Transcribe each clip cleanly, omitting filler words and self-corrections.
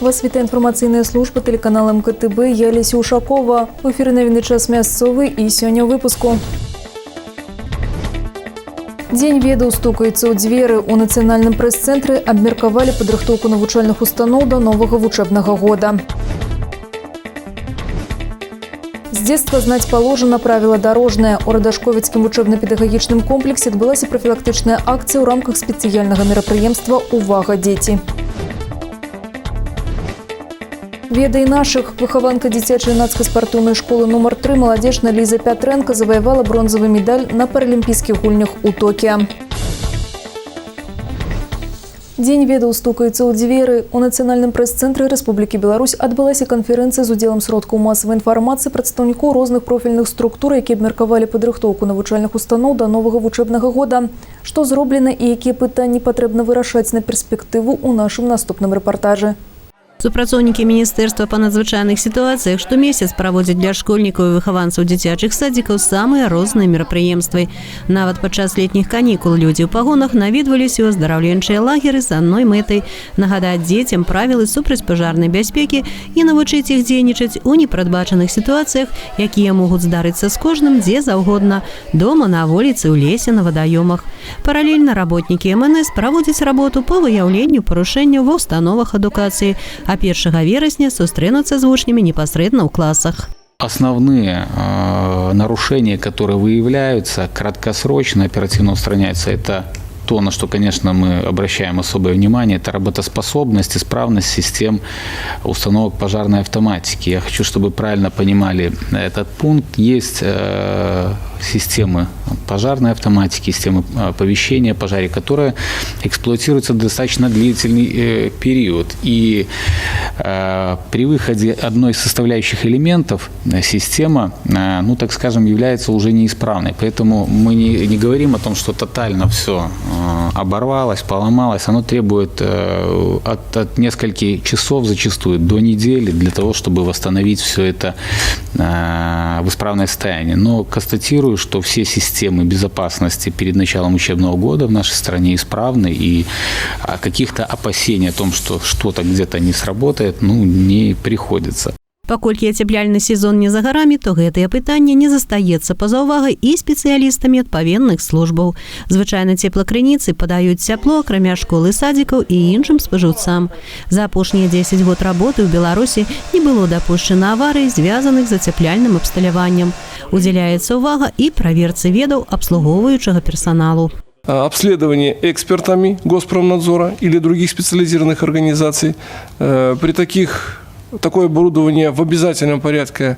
Вас вітає інформаційна служба телеканалу МКТБ. Я Олеся Ушакова. В ефірі новини час місцевий і сьогодні у випуску. Дзень ведаў стукаецца ў дзверы. У нацыянальным прэс-цэнтры абмеркавалі падрыхтоўку навучальных устаноў да новага вучэбнага года. С детства знать положено правила дорожное. У Радашковецкім учебно-педагогічным комплексе адбылася профилактичная акция ў рамках спецыяльнага мерапрыемства «Увага, дзеці». Ведай наших. Выхаванка дзіцячай юнацкай спартыўнай школы номер 3 маладзежна Лиза Пятренко завоевала бронзовый медаль на паралімпійскіх гульнях у Токио. Дзень ведаў стукаецца ў дзверы. У нацыянальным прэс-цэнтры Рэспублікі Беларусь адбылася канферэнцыя з удзелам сродкаў масавай інфармацыі прадстаўнікоў розных профільных структур, якія абмеркавалі падрыхтоўку навучальных устаноў да новага вучэбнага года. Што зроблена і якія пытанні патрэбна вырашаць на перспектыву ў нашым наступным рэпартажы. Супрацоўнікі Міністэрства па надзвычайных сітуацыях штомесяц праводзяць для школьнікаў і выхаванцаў дзіцячых садзікаў самыя розныя мерапрыемствы. Нават падчас летніх канікул людзі ў пагонах наведваліся ў аздараўленчыя лагеры з адной мэтай – нагадаць дзецям правілы супрацьпажарнай бяспекі і навучыць іх дзейнічаць у непрадбачаных сітуацыях, якія могуць здарыцца з кожным дзе заўгодна – дома, на вуліцы, у лесе, на вадаёмах. Паралельна работнікі МНС праводзяць работу па выяўленню парушэнняў ва ўстановах адукацыі, а 1 вересня сустрэнуцца з вучнямі непасрэдна ў классах. Основные нарушения, которые выявляются, краткосрочно, оперативно устраняются, это то, на что, конечно, мы обращаем особое внимание, это работоспособность, исправность систем установок пожарной автоматики. Я хочу, чтобы правильно понимали этот пункт. Есть системы пожарной автоматики, системы оповещения о пожаре, которые эксплуатируются достаточно длительный период. И при выходе одной из составляющих элементов система, ну так скажем, является уже неисправной. Поэтому мы не говорим о том, что тотально все оборвалось, поломалось. Оно требует от нескольких часов, зачастую до недели, для того, чтобы восстановить все это в исправное состояние. Но констатирую, что все системы безопасности перед началом учебного года в нашей стране исправны, и каких-то опасений о том, что что-то где-то не сработает, не приходится. Паколькі ацяпляльны сезон не за гарамі, то гэтае пытанне не застаецца па-за ўвагай і спецыялістамі адпаведных службаў. Звычайна цеплакрыніцы падаюць цяпло, акрамя школы, садзікаў і іншым спажыўцам. За апошнія 10 год работы ў Беларусі не было дапушчана аварый, звязаных з ацяпляльным абсталяваннем. Удзяляецца ўвага і праверцы ведаў абслугоўваючага персаналу. Обследование экспертами Госпромнадзора или других специализированных организаций. Такое оборудование в обязательном порядке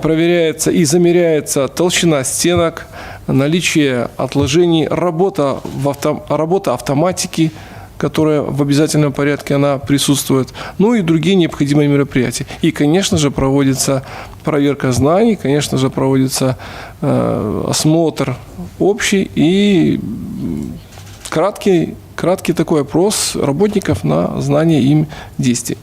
проверяется и замеряется толщина стенок, наличие отложений, работа автоматики, которая в обязательном порядке она присутствует, и другие необходимые мероприятия. И, конечно же, проводится проверка знаний, конечно же, проводится осмотр общий и краткий такой опрос работников на знание им действий.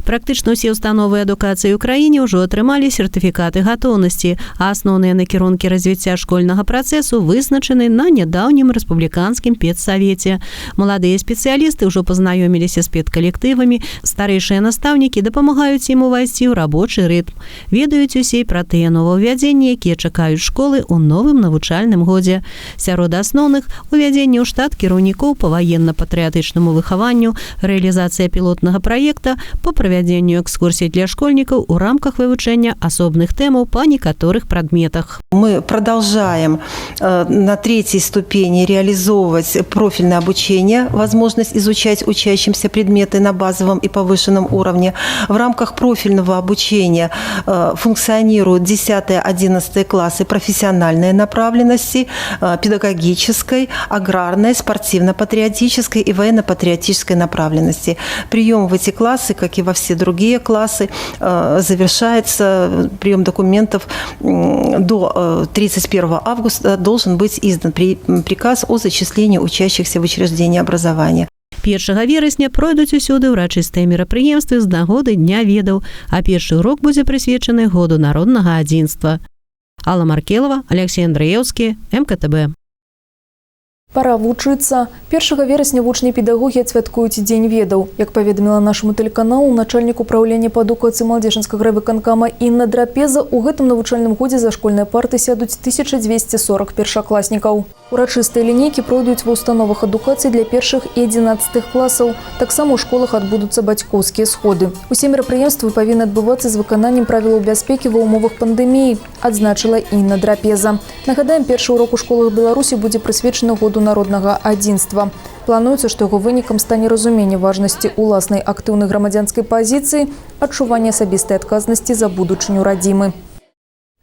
Практычна ўсе установы адукацыі ў краіне ўжо атрымалі сертыфікаты гатоўнасці, а асноўныя накірункі развіцця школьнага працэсу вызначаны на нядаўнім рэспубліканскім педсавеце. Маладыя спецыялісты ўжо пазнаёміліся з педкалектывамі, старэйшыя настаўнікі дапамагаюць ім увайсці ў рабочы рытм. Ведаюць усе пра тыя новаўвядзенні, якія чакаюць школы ў новым навучальным годзе. Сярод асноўных – увядзенне ў штат кіраўнікоў па ваенна-патрыятычнаму выхаванню, рэалізацыя пілотнага праекта па правядзенню экскурсій для школьников у рамках вывучэння асобных тэмаў по некаторых предметах. Мы продолжаем на 3-й ступени реализовывать профильное обучение, возможность изучать учащимся предметы на базовом и повышенном уровне. В рамках профильного обучения функционируют 10-11 классы профессиональной направленности, педагогической, аграрной, спортивно-патриотической и военно-патриотической направленности. Прием в эти классы, как и во все другие классы, завершается прием документов до 31 августа, должен быть издан приказ о зачислении учащихся в учреждения образования. 1 вересня пройдуць усюды ўрачыстыя мерапрыемствы з нагоды Дня ведаў, а першы урок будзе прысвечаны году народнага адзінства. Алла Маркелова, Алексей Андреевский, МКТБ. Пора вучыцца. 1 верасня вучні педагогі адсвяткуюць Дзень ведаў. Як паведаміла нашаму тэлеканалу начальнік управлення па адукацыі Малодзежынскага райвыканкама Інна Драпеза, у гэтым навучальным годзе за школьныя парты сядуць 1240 першакласнікаў. Урачыстыя лінейкі пройдуць ва установах адукацыі для першых і 11 класаў. Таксама ў школах адбудуцца бацькоўскія сходы. Усе мерапрыемствы павінны адбывацца з выкананнем правілаў бяспекі ва ўмовах пандэміі, адзначыла Інна Драпеза. Нагадаем, першы урок у школах Беларусі будзе прысвечаны году народнага адзінства. Плануецца, што яго вынікам стане разуменне важнасці уласнай актыўнай грамадзянскай пазіцыі, адчуванне асабістай адказнасці за будучыню радзімы.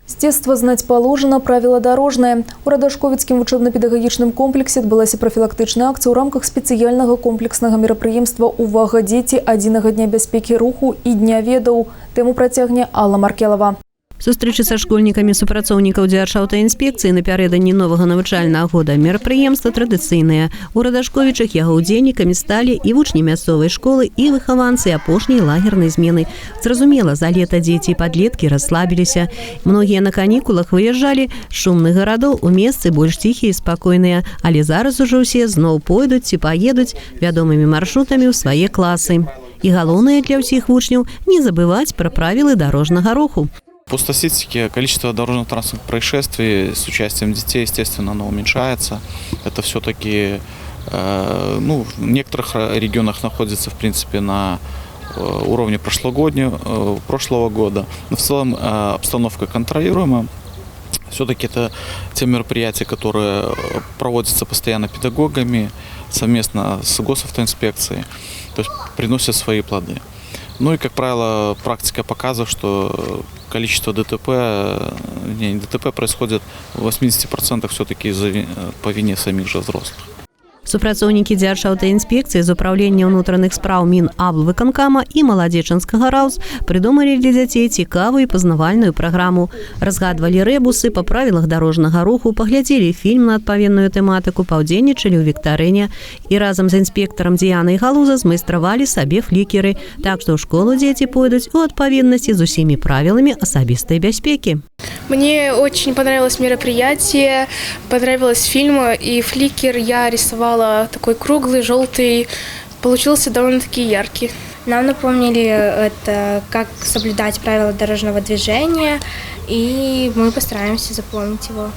С детства знать положено, правило дорожное. У Радашковіцкім вучэбна-педагагічным комплексе адбылася прафілактычная акцыя ў рамках спецыяльнага комплекснага мерапрыемства «Увага, дзеці! Адзінага дня бяспекі руху і дня ведаў». Тэму працягне Алла Маркелова. Сустрэчы са школьнікамі супрацоўнікаў дзяржаўтаінспекцыі напярэдадні новага навучальнага года мерапрыемства традыцыйныя. У Радашковічах яго ўдзельнікамі сталі і вучні мясцовай школы, і выхаванцы апошняй лагернай змены. Зразумела, за лета дзеці і падлеткі расслабіліся. Многія на канікулах выязджалі з шумных гарадоў у месцы больш ціхія і спакойныя, але зараз ужо ўсе зноў пойдуць ці паедуць вядомымі маршрутамі ў свае класы. І галоўнае для ўсіх вучняў не забываць пра правілы дарожнага руху. По статистике количество дорожно-транспортных происшествий с участием детей, естественно, оно уменьшается. Это все-таки в некоторых регионах находится, в принципе, на уровне прошлого года. Но в целом обстановка контролируема. Все-таки это те мероприятия, которые проводятся постоянно педагогами, совместно с госавтоинспекцией, то есть приносят свои плоды. Ну и, как правило, практика показывает, что количество ДТП происходит в 80% все-таки по вине самих же взрослых. Супрацоўнікі дзяржаўтаінспекцыі з управлення ўнутраных спраў Мінаблвыканкама і Маладзечанскага РАУС прыдумалі для дзяцей цікавую і пазнавальную праграму. Разгадвалі рэбусы па правілах дарожнага руху, паглядзелі фільм на адпаведную тэматыку, паўдзельнічалі ў віктарыне і разам з інспектарам Діянай Галуза змайстравалі сабе флікеры. Так што ў школу дзеці пойдуць у адпаведнасці з усімі правіламі асабістай бяспекі. Мне очень понравилось мероприятие, понравился фильм, и фликер я рисовала такой круглый, желтый, получился довольно-таки яркий. Нам напомнили это, как соблюдать правила дорожного движения, и мы постараемся запомнить его.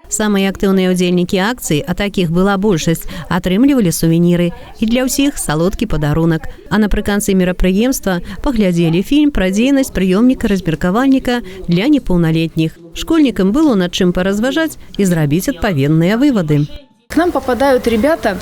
Самыя актыўныя ўдзельнікі акцыі, а такіх была большасць, атрымлівалі сувеніры. І для ўсіх салодкі падарунак. А напрыканцы мерапрыемства паглядзелі фільм пра дзейнасць прыёмніка-размеркавальніка для непаўналетніх. Школьнікам было над чым паразважаць і зрабіць адпаведныя вывады. К нам попадают ребята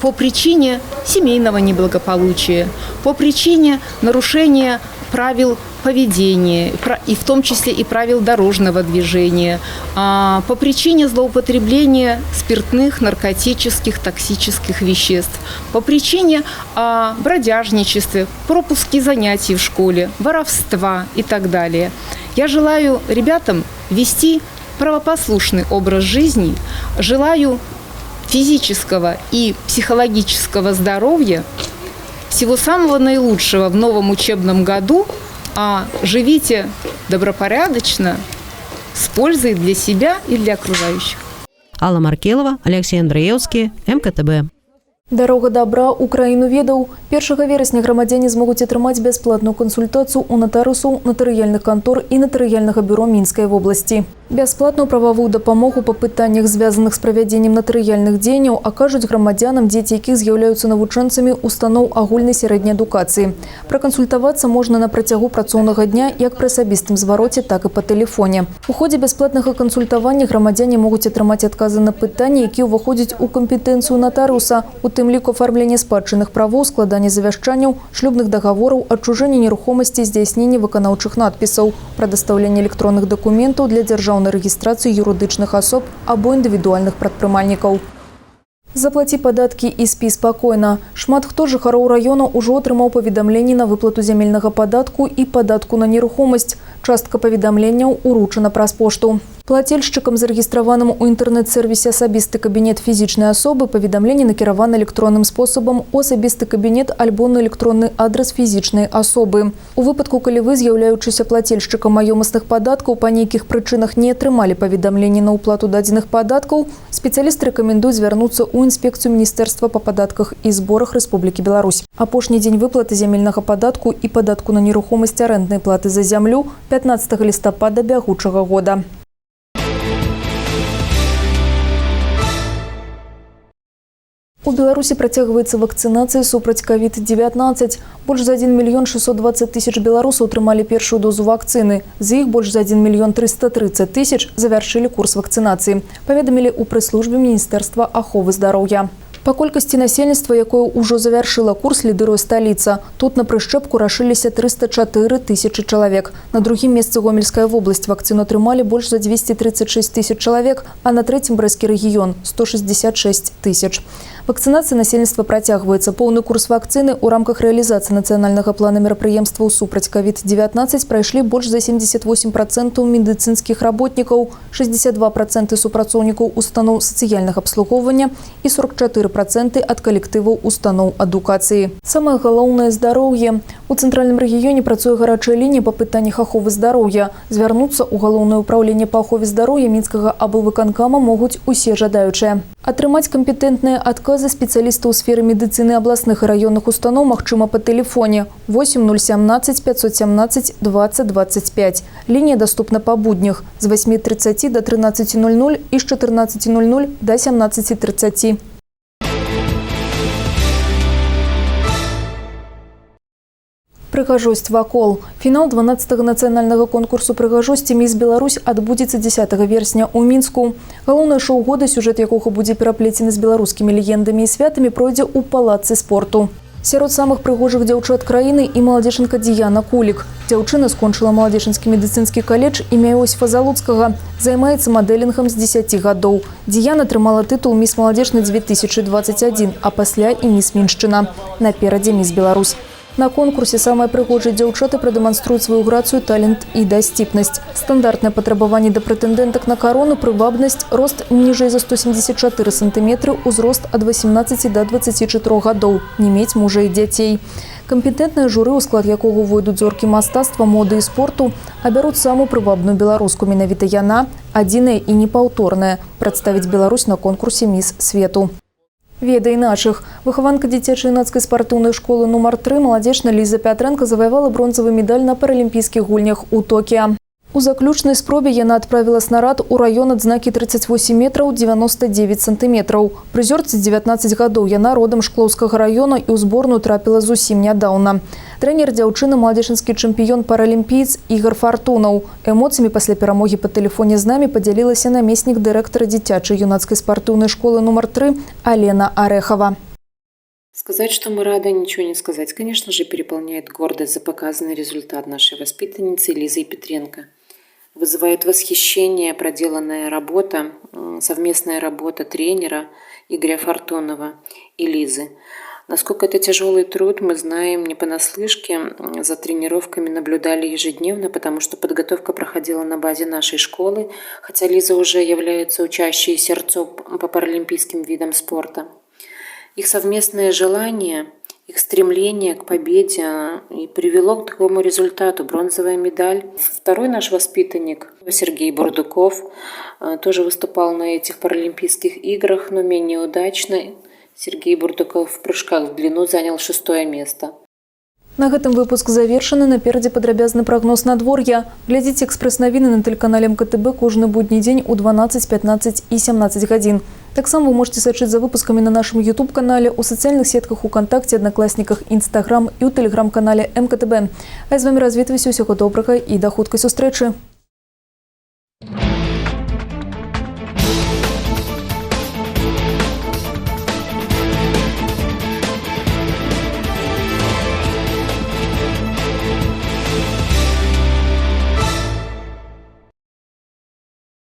по причине семейного неблагополучия, по причине нарушения правил поведения, и в том числе и правил дорожного движения, по причине злоупотребления спиртных, наркотических, токсических веществ, по причине бродяжничества, пропуски занятий в школе, воровства и так далее. Я желаю ребятам вести правопослушный образ жизни, желаю физического и психологического здоровья, всего самого наилучшего в новом учебном году, а живите добропорядочно, с пользой для себя и для окружающих. Алла Маркелова, Алексей Андреевский, МКТБ. Дарога добра ў краіну ведаў. 1 верасня грамадзяне змогуць атрымаць бясплатную кансультацыю ў натарысаў, натарыяльных кантор і натарыяльнага бюро Мінскай вобласці. Бясплатную прававую дапамогу па пытаннях, звязаных з правядзеннем натарыяльных дзеянняў, акажуць грамадзянам, дзеці якіх з'яўляюцца навучэнцамі устаноў агульнай сярэдняй адукацыі. Пракансультавацца можна на працягу працоўнага дня як пры асабістым звароце, так і па тэлефоне. У ходзе бясплатнага кансультавання грамадзяне могуць атрымаць адказы на пытанні, якія ўваходзяць у кампетэнцыю натарыуса, у тым ліку афармлення спадчынных правоў, складання завяшчанняў, шлюбных дагавораў, адчужэння нерухомасці, здзяйснення выканаўчых надпісаў, прадастаўлення электронных дакументаў для дзяржаўнай рэгістрацыі юрыдычных асоб або індывідуальных прадпрымальнікаў. Заплаці падаткі і спі спакойна. Шмат хто жыхароў раёна ўжо атрымаў паведамленні на выплату зямельнага падатку і падатку на нерухомасць. Частка паведамленняў уручана праз пошту. Плательшчыкам, зарэгістраваным у інтэрнэт-сервісе «Асабісты кабінет фізічнай асобы» паведамленне накіравана электронным спосабам у асабісты кабінет альбо на электронны адрес фізічнай асобы. У выпадку, калі вы, з'яўляючыся плательшчыкам маёмасных падаткаў, па нейкіх прычынах не атрымалі паведамленне на ўплату дадзеных падаткаў, спецыялісты рэкамендуюць звярнуцца ў інспекцыю Міністэрства па падатках і зборах Рэспублікі Беларусь. Апошні дзень выплаты зямельнага падатку і падатку на нерухомасць арэнднай платы за зямлю 15 лістапада бягучага года. У Беларусі працягваецца вакцынацыя супраць COVID-19. Больш за 1 620 000 беларусаў атрымалі першую дозу вакцыны. З іх больш за 1 330 000 завяршылі курс вакцынацыі, паведамілі ў прэс-службе Міністэрства аховы здароўя. Па колькасці насельніцтва, якое ўжо завяршыла курс, лідыруе сталіца. Тут на прышчэпку рашыліся 304 000 чалавек. На другім месцы Гомельская вобласць вакцыну атрымалі больш за 236 000 чалавек, а на трэцім Брэсцкі рэгіён – 166 000. Вакцынацыя насельніцтва працягваецца. Поўны курс вакцыны ў рамках рэалізацыі нацыянальнага плана мерапрыемстваў супраць COVID-19 прайшлі больш за 78% медыцынскіх работнікаў, 62% супрацоўнікаў устаноў сацыяльнага абслугоўвання і 44% ад калектываў устаноў адукацыі. Самае галоўнае – здароўе. У цэнтральным рэгіёне працуе гарачая лінія па пытаннях аховы здароўя. Звярнуцца ў галоўнае ўпраўленне па ахове здароўя Мінскага аблвыканкама могуць усе жадаючыя. Атрымаць кампетэнтныя адказы спецыялістаў у сферы медыцыны абласных і раённых устаноў магчыма па тэлефоне 8017 517 20 25. Лінія даступна па буднях з 8:30 до 13:00 і з 14:00 до 17:30. Прыгажосць вакол. Фінал 12-го нацыянальнага конкурсу прыгажосці «Міс Беларусь» адбудзецца 10 верасня ў Мінску. Галоўнае шоу года, сюжэт якога будзе пераплецены з беларускімі легендамі і святамі, пройдзе ў палацы спорту. Сярод самых прыгожых дзяўчат краіны і маладзечанка Діяна Кулік. Дзяўчына скончыла маладзечанскі медыцынскі каледж імя Іосіфа Залуцкага. Займаецца мадэлінгам з 10 гадоў. Діяна атрымала тытул «Міс Маладзечны 2021», а пасля і «Міс Міншчына». Наперадзе «Міс Беларусь». На конкурсе самыя прыгожыя дзяўчаты прадэманструюць сваю грацыю, талент і дасціпнасць. Стандартнае патрабаванне да прэтэндэнтак на карону – прывабнасць, рост ніжэй за 174 сантыметры, узрост ад 18 до 24 гадоў, не мець мужа і дзяцей. Кампетэнтнае журы, у склад якога увойдуць зоркі мастацтва, моды і спорту, абяруць самую прывабную беларуску. Менавіта яна, адзіная і непаўторная, прадставіць Беларусь на конкурсе «Міс свету». Ведай нашых. Выхаванка дзіцяча-юнацкай спартыўнай школы нумар 3 маладзечна Ліза Пятрэнка заваявала бронзавы медаль на паралімпійскіх гульнях у Токіа. У заключнай спробе яна адправіла снарад у раён адзнакі 38 метраў 99 сантыметраў. Прызёрцы 19 гадоў, яна родам Шклоўскага раёна і ў зборную трапіла зусім нядаўна. Трэнер дзяўчыны – маладзечанскі чэмпіён паралімпіец Ігар Фартунаў. Эмоцыямі пасля перамогі па тэлефоне з намі падзялілася намеснік дырэктара дзіцячай юнацкай спартыўнай школы нумар 3 Алена Орехова. Сказать, что мы рады, ничего не сказать. Конечно же, переполняет гордость за показанный результат нашей воспитанницы Лизы Петренко. Вызывает восхищение проделанная работа, совместная работа тренера Игоря Фартунова и Лизы. Насколько это тяжелый труд, мы знаем не понаслышке, за тренировками наблюдали ежедневно, потому что подготовка проходила на базе нашей школы, хотя Лиза уже является учащейся РЦО по паралимпийским видам спорта. Их совместное желание, их стремление к победе и привело к такому результату – бронзовая медаль. Второй наш воспитанник Сергей Бурдуков тоже выступал на этих паралимпийских играх, но менее удачно. Сергей Бурдуков в прыжках в длину занял 6-е место. На гэтым выпуск завершаны. Наперадзе падрабязны прагноз надвор'я. Глядзіце экспрэс-навіны на тэлеканале МКТБ кожны будні дзень у 12, 15 і 17 гадзін. Таксама вы можете сачыць за выпускамі на нашым YouTube-канале, у сацыяльных сетках УКонтакце, Аднакласніках, Інстаграм і ў тэлеграм-канале МКТБ. А з вами развітваюся, усяго добрага і да хуткай сустрэчы.